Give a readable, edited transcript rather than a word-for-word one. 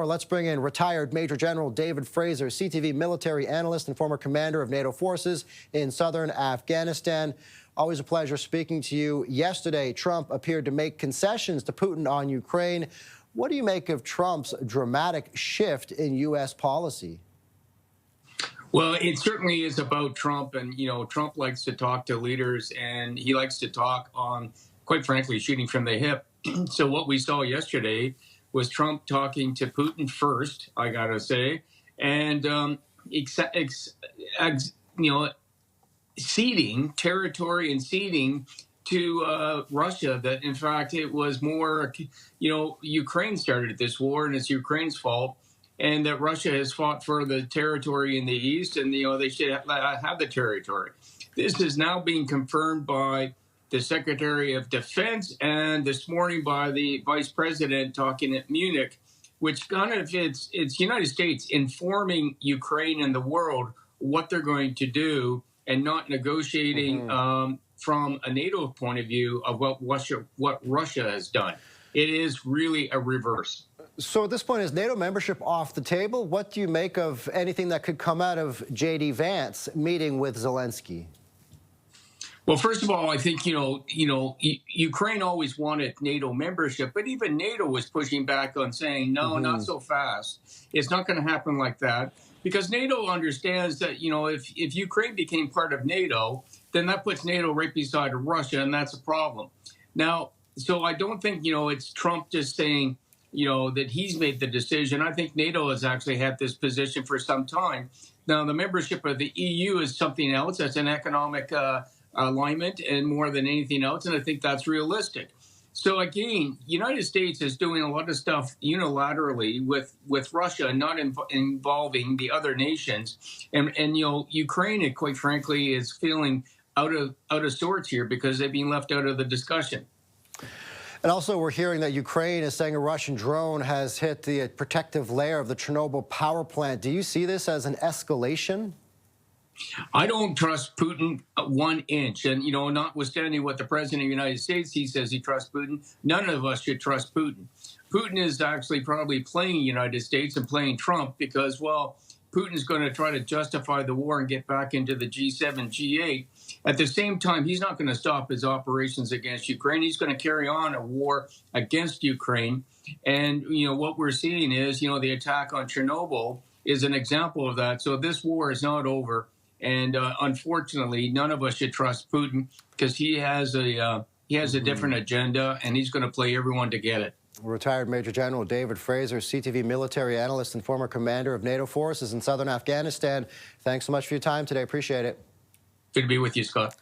more, let's bring in retired Major General David Fraser, CTV military analyst and former commander of NATO forces in southern Afghanistan. Always a pleasure speaking to you. Yesterday, Trump appeared to make concessions to Putin on Ukraine. What do you make of Trump's dramatic shift in U.S. policy? Well, it certainly is about Trump, and Trump likes to talk to leaders, and he likes to talk on, quite frankly, shooting from the hip. So what we saw yesterday was Trump talking to Putin first, I gotta say, and ceding territory and ceding to Russia. That in fact it was more, Ukraine started this war, and it's Ukraine's fault. And that Russia has fought for the territory in the east, and they should have the territory. This is now being confirmed by the Secretary of Defense, and this morning by the Vice President talking at Munich, which kind of it's United States informing Ukraine and the world what they're going to do, and not negotiating from a NATO point of view of what Russia has done. It is really a reverse. So at this point, is NATO membership off the table? What do you make of anything that could come out of J.D. Vance meeting with Zelensky? Well, first of all, I think, Ukraine always wanted NATO membership, but even NATO was pushing back on saying, no, not so fast. It's not going to happen like that, because NATO understands that, if Ukraine became part of NATO, then that puts NATO right beside Russia, and that's a problem. Now, so I don't think, it's Trump just saying, that he's made the decision. I think NATO has actually had this position for some time. Now, the membership of the EU is something else. That's an economic alignment and more than anything else, and I think that's realistic. So again, United States is doing a lot of stuff unilaterally with Russia, not involving the other nations. And Ukraine, quite frankly, is feeling out of sorts here because they've been left out of the discussion. And also, we're hearing that Ukraine is saying a Russian drone has hit the protective layer of the Chernobyl power plant. Do you see this as an escalation? I don't trust Putin 1 inch. And, notwithstanding what the president of the United States, he says he trusts Putin, none of us should trust Putin. Putin is actually probably playing the United States and playing Trump because, well, Putin's going to try to justify the war and get back into the G7, G8. At the same time, he's not going to stop his operations against Ukraine. He's going to carry on a war against Ukraine. And, what we're seeing is, the attack on Chernobyl is an example of that. So this war is not over. And unfortunately, none of us should trust Putin because he has a different agenda, and he's going to play everyone to get it. Retired Major General David Fraser, CTV military analyst and former commander of NATO forces in southern Afghanistan. Thanks so much for your time today. Appreciate it. Good to be with you, Scott.